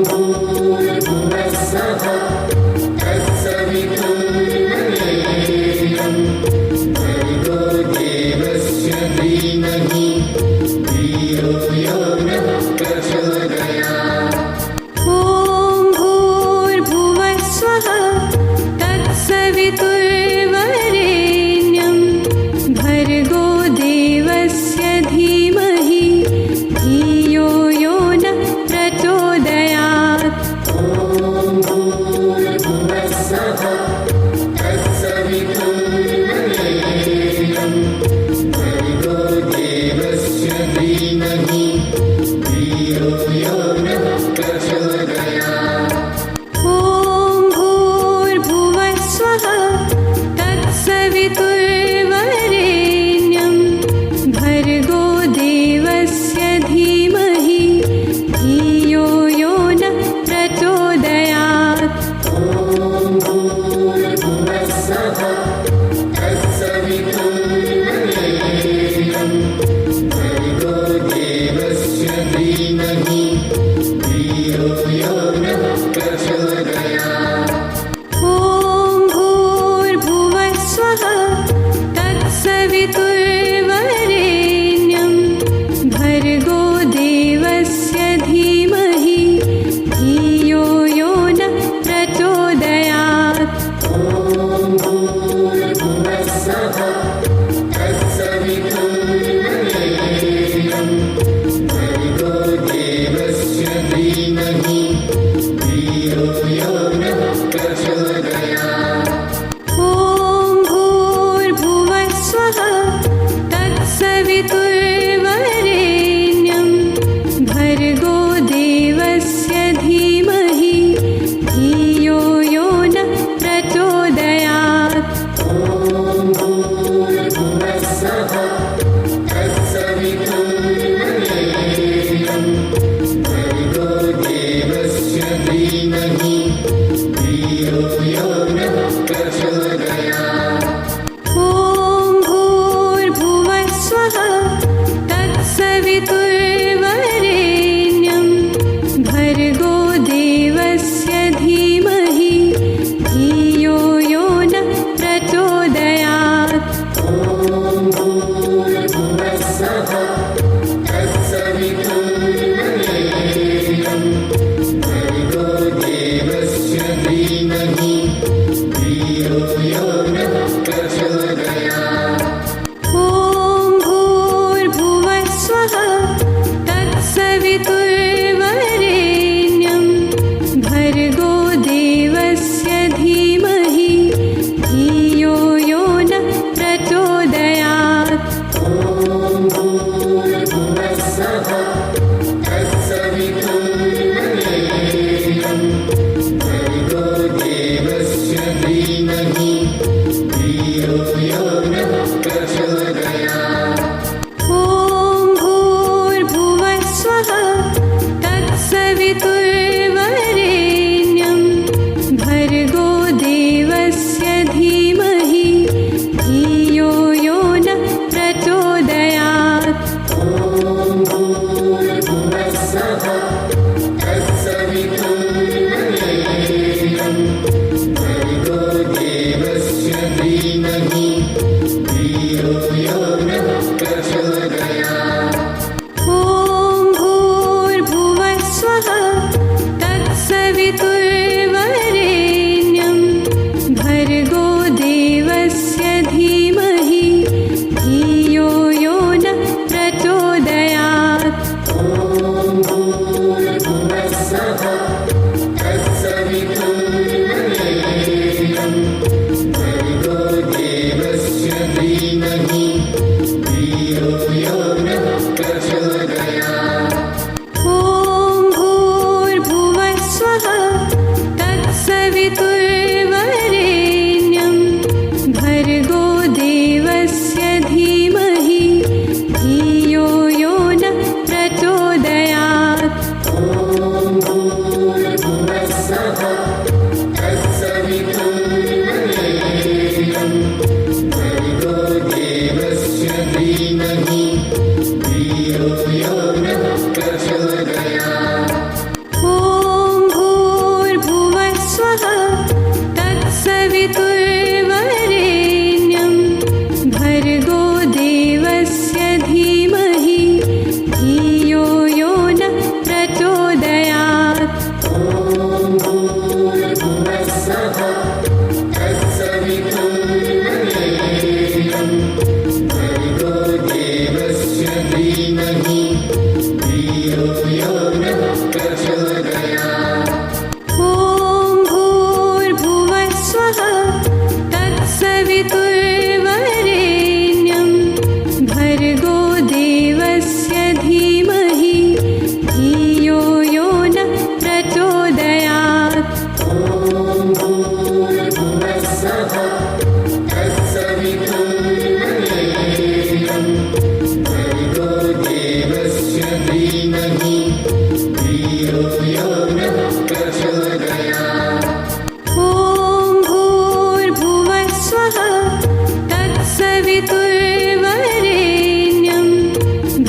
ॐ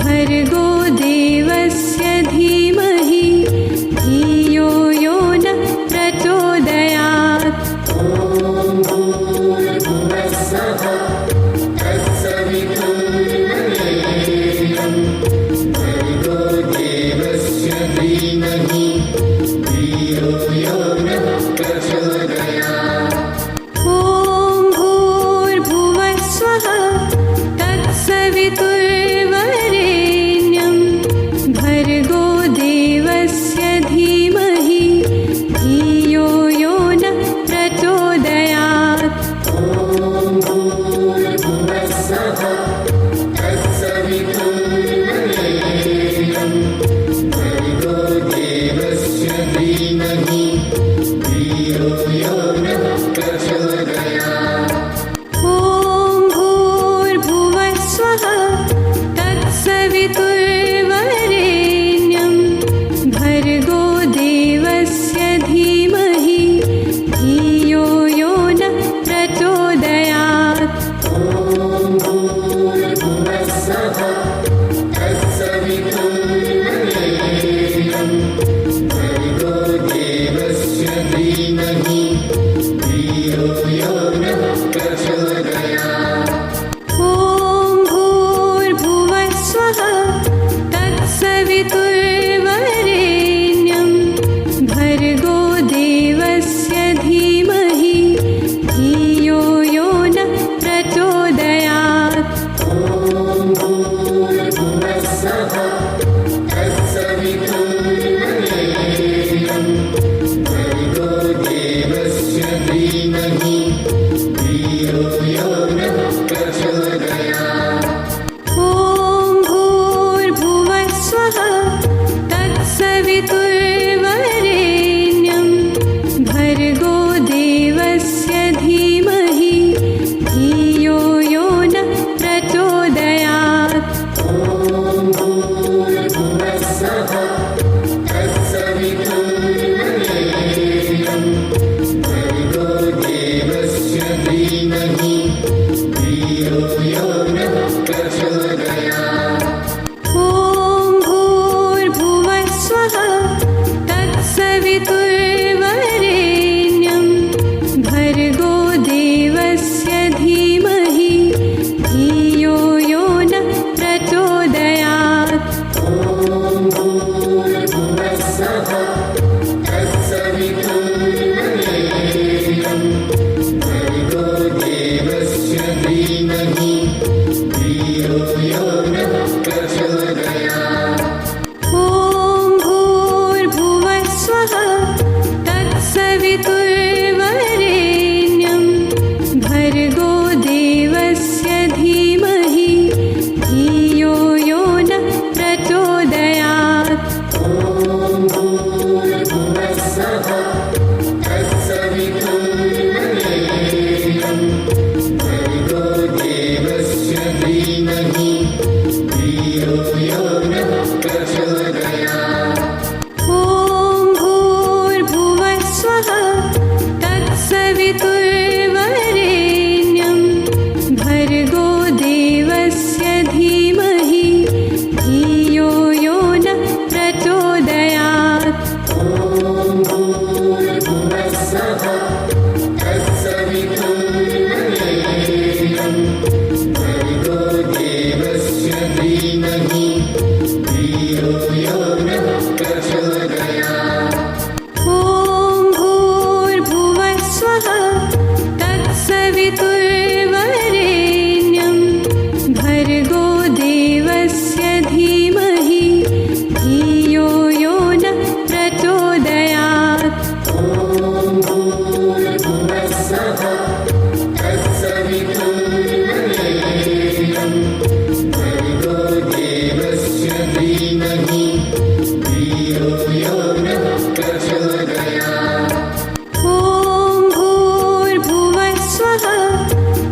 भर्गो देवस्य धीमहि धियो धीमहि धियो यो नः प्रचोदयात्। ॐ भूर्भुवः स्वः तत्सवितुर्वरेण्यं भर्गो देवस्य धीमहि धियो यो नः प्रचोदयात्। ॐ भूर्भुवः स्वः तत्सवितुर्वरेण्यं भर्गो देवस्य धीमहि धियो यो नः प्रचोदयात्। ॐ भूर्भुवः स्वः तत्सवितुर्वरेण्यं भर्गो देवस्य धीमहि धियो यो नः प्रचोदयात्। ॐ भूर्भुवः स्वः तत्सवितुर्वरेण्यं भर्गो देवस्य धीमहि धियो यो नः प्रचोदयात्। ॐ भूर्भुवः स्वः तत्सवितुर्वरेण्यं भर्गो देवस्य धीमहि धियो यो नः प्रचोदयात्। ॐ भूर्भुवः स्वः तत्सवितुर्वरेण्यं भर्गो देवस्य धीमहि धियो यो नः प्रचोदयात्। ॐ भूर्भुवः स्वः तत्सवितुर्वरेण्यं भर्गो देवस्य धीमहि धियो यो नः प्रचोदयात्। ॐ भूर्भुवः स्वः तत्सवितुर्वरेण्यं भर्गो देवस्य धीमहि धियो यो नः प्रचोदयात्। ॐ भूर्भुवः स्वः तत्सवितुर्वरेण्यं भर्गो देवस्य धीमहि धियो यो नः प्रचोदयात्। ॐ भूर्भुवः स्वः तत्सवितुर्वरेण्यं भर्गो देवस्य धीमहि धियो यो नः प्रचोदयात्। ॐ भूर्भुवः स्वः तत्सवितुर्वरेण्यं भर्गो देवस्य धीमहि धियो यो नः प्रचोदयात्। ॐ भूर्भुवः स्वः तत्सवितुर्वरेण्यं भर्गो देवस्य धीमहि धियो यो नः प्रचोदयात्। ॐ भूर्भुवः स्वः तत्सवितुर्वरेण्यं भर्गो देवस्य धीमहि धियो यो नः प्रचोदयात्। ॐ भूर्भुवः स्वः तत्सवितुर्वरेण्यं भर्गो देवस्य धीमहि धियो यो नः प्रचोदयात्। ॐ भूर्भुवः स्वः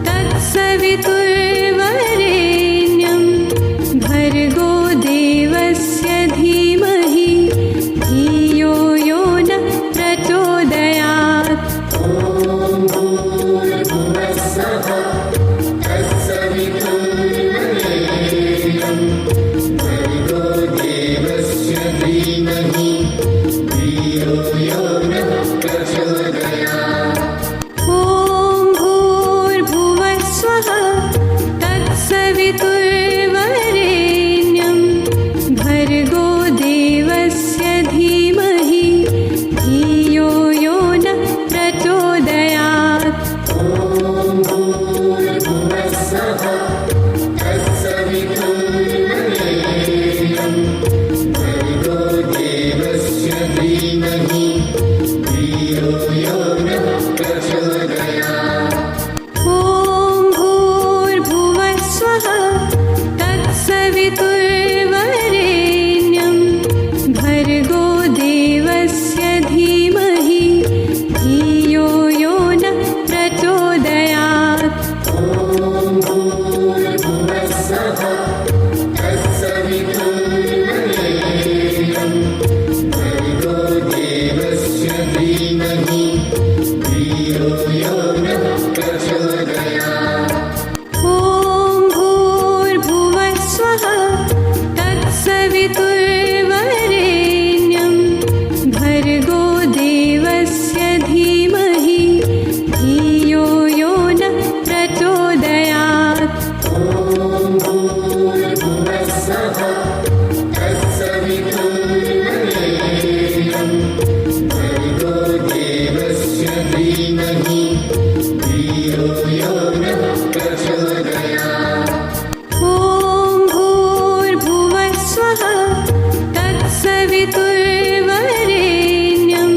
तत्सवितुर्वरेण्यं भर्गो देवस्य धीमहि धियो यो नः प्रचोदयात्। ॐ भूर्भुवः स्वः तत्सवितुर्वरेण्यं भर्गो देवस्य धीमहि धियो यो नः प्रचोदयात्। ॐ भूर्भुवः स्वः तत्सवितुर्वरेण्यं भर्गो देवस्य धीमहि धियो यो नः प्रचोदयात्। ॐ भूर्भुवः स्वः तत्सवितुर्वरेण्यं भर्गो देवस्य धीमहि धियो यो नः प्रचोदयात्। ॐ भूर्भुवः स्वः तत्सवितुर्वरेण्यं भर्गो देवस्य धीमहि धीमहि धियो यो नः प्रचोदयात्। ॐ भूर्भुवः स्वः तत्सवितुर्वरेण्यं भर्गो देवस्य धीमहि धियो यो नः प्रचोदयात्। ॐ भूर्भुवः स्वः तत्सवितुर्वरेण्यं भर्गो देवस्य धीमहि धियो यो नः प्रचोदयात्। ॐ भूर्भुवः स्वः तत्सवितुर्वरेण्यं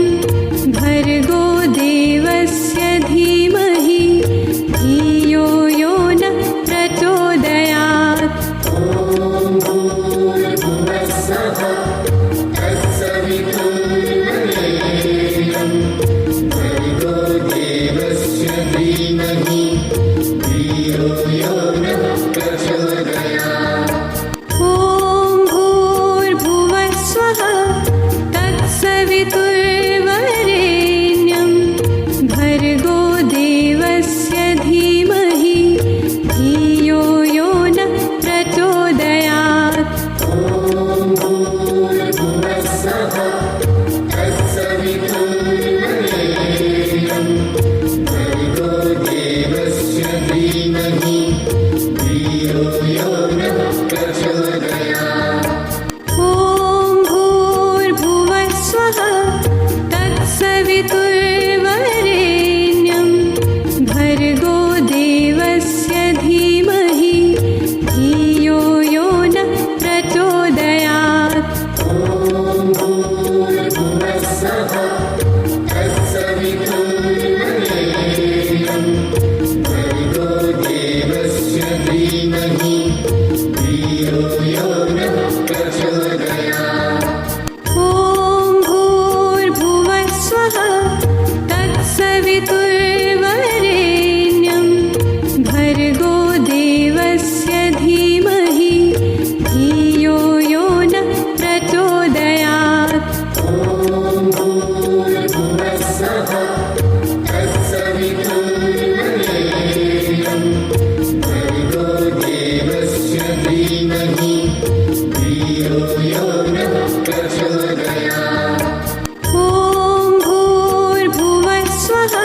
भर्गो देवस्य धीमहि धियो यो नः प्रचोदयात्। ॐ भूर्भुवः स्वः तत्सवितुर्वरेण्यं भर्गो देवस्य धीमहि धियो यो नः प्रचोदयात्। ॐ भूर्भुवः स्वः तत्सवितुर्वरेण्यं भर्गो देवस्य धीमहि धियो यो नः प्रचोदयात्। ॐ भूर्भुवः स्वः तत्सवितुर्वरेण्यं भर्गो देवस्य धीमहि धियो यो नः प्रचोदयात्। ॐ भूर्भुवः स्वः तत्सवितुर्वरेण्यं भर्गो देवस्य धीमहि धियो यो नः प्रचोदयात्। ॐ भूर्भुवः स्वः तत्सवितुर्वरेण्यं भर्गो देवस्य धीमहि धियो यो नः प्रचोदयात्। ॐ भूर्भुवः स्वः तत्सवितुर्वरेण्यं भर्गो देवस्य धीमहि धियो यो नः प्रचोदयात्। ॐ भूर्भुवः स्वः तत्सवितुर्वरेण्यं भर्गो देवस्य धीमहि धियो यो नः प्रचोदयात्। ॐ भूर्भुवः स्वः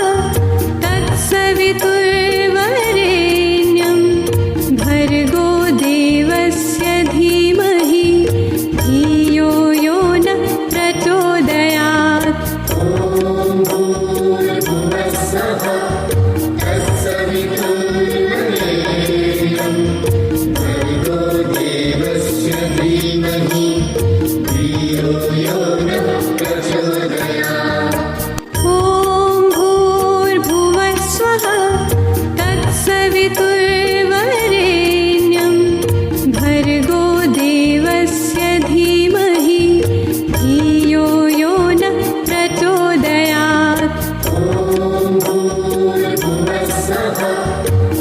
तत्सवितुर्वरेण्यं भर्गो देवस्य धीमहि धियो यो नः प्रचोदयात्। ॐ भूर्भुवः स्वः तत्सवितुर्वरेण्यं भर्गो देवस्य धीमहि धियो यो नः प्रचोदयात्। ॐ भूर्भुवः स्वः तत्सवितुर्वरेण्यं भर्गो देवस्य धीमहि धियो यो नः प्रचोदयात्। ॐ भूर्भुवः स्वः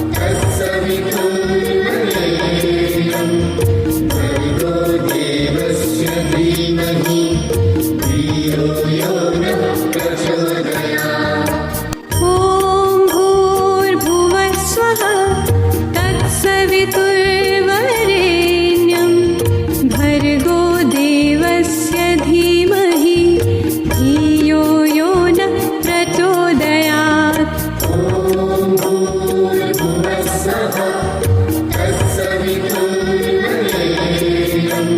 तत्सवितुर्वरेण्यं भर्गो देवस्य धीमहि धियो यो नः प्रचोदयात्। ॐ भूर्भुवः स्वः तत्सवितुर्वरेण्यं भर्गो देवस्य धीमहि धियो यो नः प्रचोदयात्। ॐ भूर्भुवः स्वः तत्सवितुर्वरेण्यं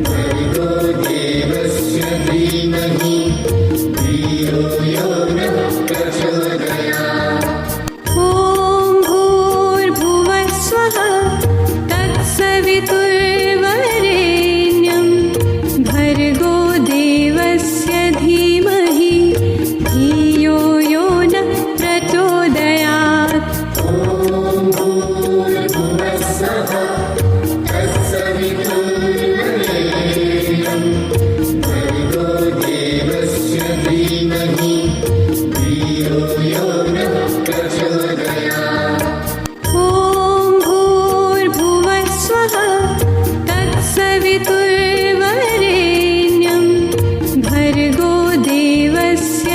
भर्गो देवस्य धीमहि धियो यो नः प्रचोदयात्। ॐ भूर्भुवः स्वः तत्सवितुर्वरेण्यं भर्गो देवस्य धीमहि धियो यो नः प्रचोदयात्। ॐ भूर्भुवः स्वः तत्सवितुर्वरेण्यं भर्गो देवस्य धीमहि धियो यो नः प्रचोदयात्। ॐ भूर्भुवः स्वः तत्सवितुर्वरेण्यं भर्गो देवस्य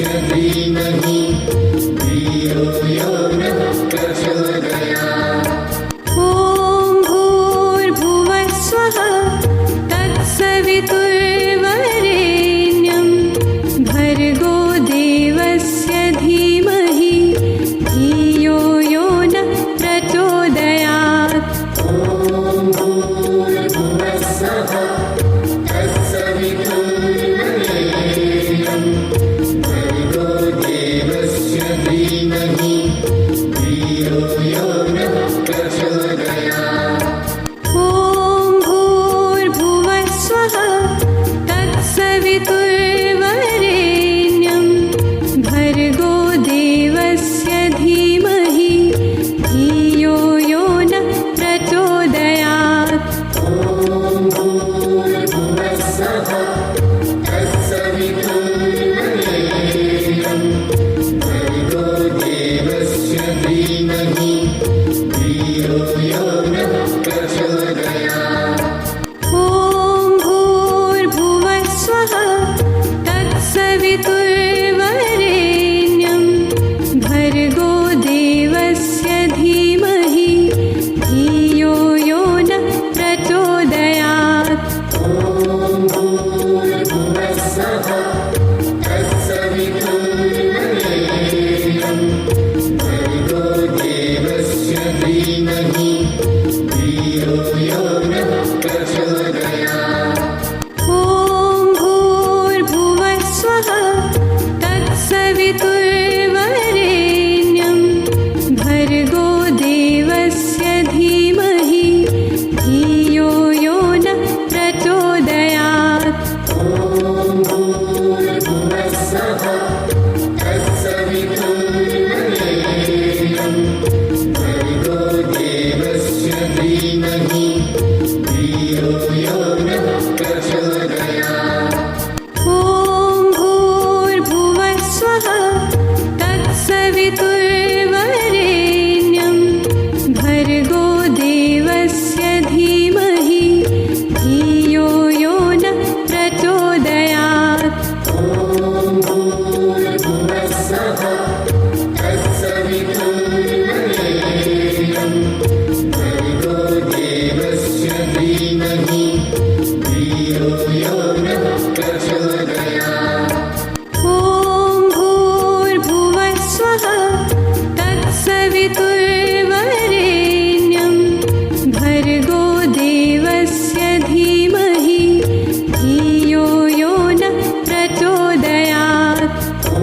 धीमहि धियो यो नः प्रचोदयात् ॐ भूर्भुवः स्वः तत्सवितुर्वरेण्यं भर्गो देवस्य धीमहि धियो यो नः प्रचोदयात् ॐ भूर्भुवः स्वः तत्सवितुर्वरेण्यं भर्गो देवस्य धीमहि धियो यो नः प्रचोदयात् ॐ भूर्भुवः स्वः तत्सवितुर्वरेण्यं भर्गो देवस्य धीमहि धियो यो नः प्रचोदयात् ॐ भूर्भुवः स्वः तत्सवितुर्वरेण्यं भर्गो देवस्य धीमहि धियो यो नः प्रचोदयात् ॐ भूर्भुवः स्वः तत्सवितुर्वरेण्यं भर्गो देवस्य धीमहि धियो यो नः प्रचोदयात् ॐ भूर्भुवः स्वः तत्सवितुर्वरेण्यं भर्गो देवस्य धीमहि धियो यो नः प्रचोदयात् ॐ भूर्भुवः स्वः तत्सवितुर्वरेण्यं भर्गो देवस्य धीमहि धियो यो नः प्रचोदयात् ॐ भूर्भुवः स्वः तत्सवितुर्वरेण्यं भर्गो देवस्य धीमहि धियो यो नः प्रचोदयात् ॐ भूर्भुवः स्वः तत्सवितुर्वरेण्यं भर्गो देवस्य धीमहि धियो यो नः प्रचोदयात् ॐ भूर्भुवः स्वः तत्सवितुर्वरेण्यं भर्गो देवस्य धीमहि धियो यो नः प्रचोदयात् ॐ भूर्भुवः स्वः तत्सवितुर्वरेण्यं भर्गो देवस्य धीमहि धियो यो नः प्रचोदयात् ॐ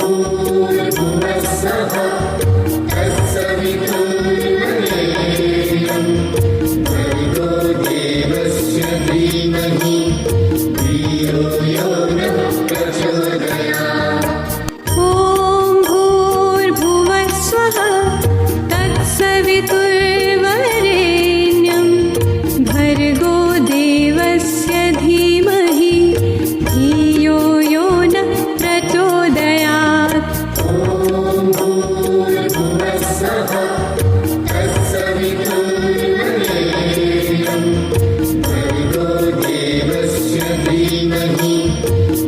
भूर्भुवः स्वः तत्सवितुर्वरेण्यं भर्गो देवस्य धीमहि धियो यो नः प्रचोदयात् ॐ भूर्भुवः स्वः तत्सवितुर्वरेण्यं भर्गो देवस्य धीमहि धियो यो नः प्रचोदयात् ॐ भूर्भुवः स्वः तत्सवितुर्वरेण्यं भर्गो देवस्य धीमहि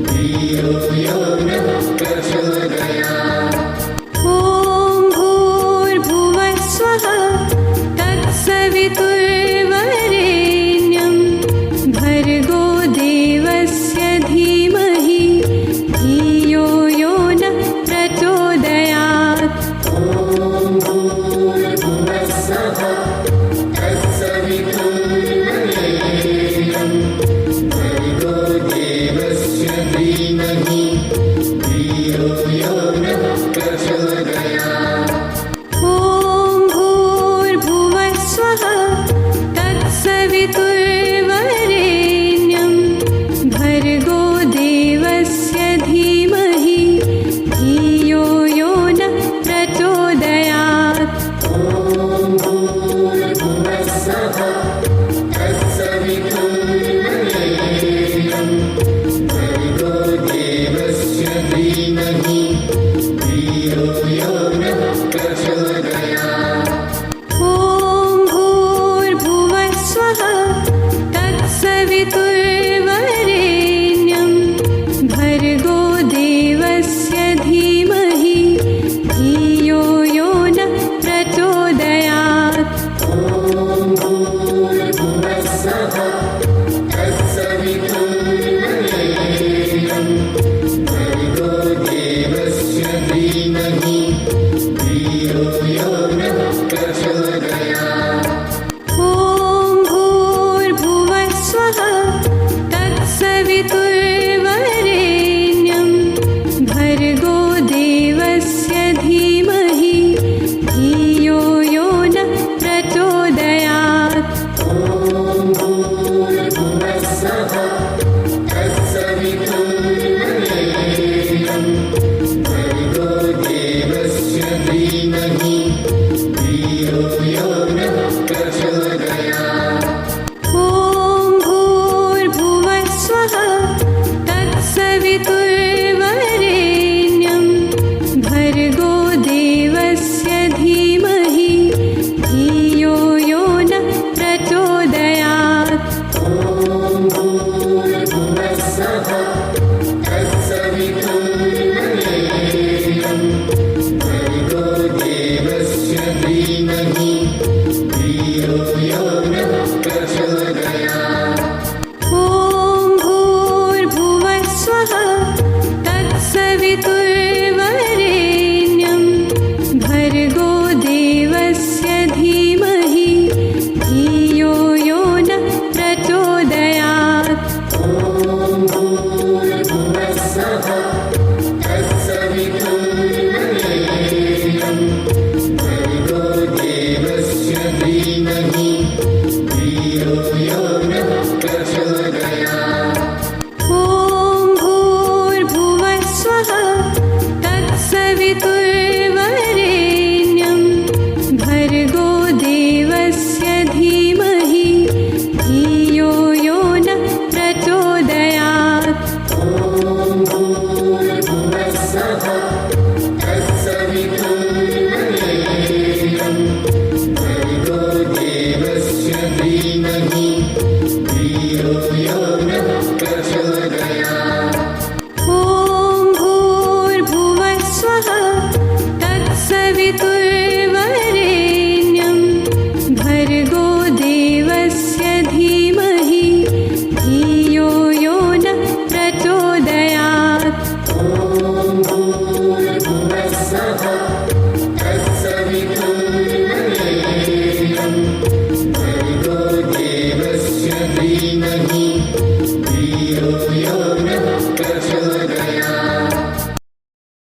धियो यो नः प्रचोदयात् ॐ भूर्भुवः स्वः तत्सवितुर्वरेण्यं भर्गो देवस्य धीमहि धियो यो नः प्रचोदयात् ॐ भूर्भुवः स्वः तत्सवितुर्वरेण्यं भर्गो देवस्य धीमहि धियो यो नः प्रचोदयात् ॐ भूर्भुवः स्वः तत्सवितुर्वरेण्यं भर्गो देवस्य धीमहि धियो यो नः प्रचोदयात् ॐ भूर्भुवः स्वः तत्सवितुर्वरेण्यं भर्गो देवस्य धीमहि धियो यो नः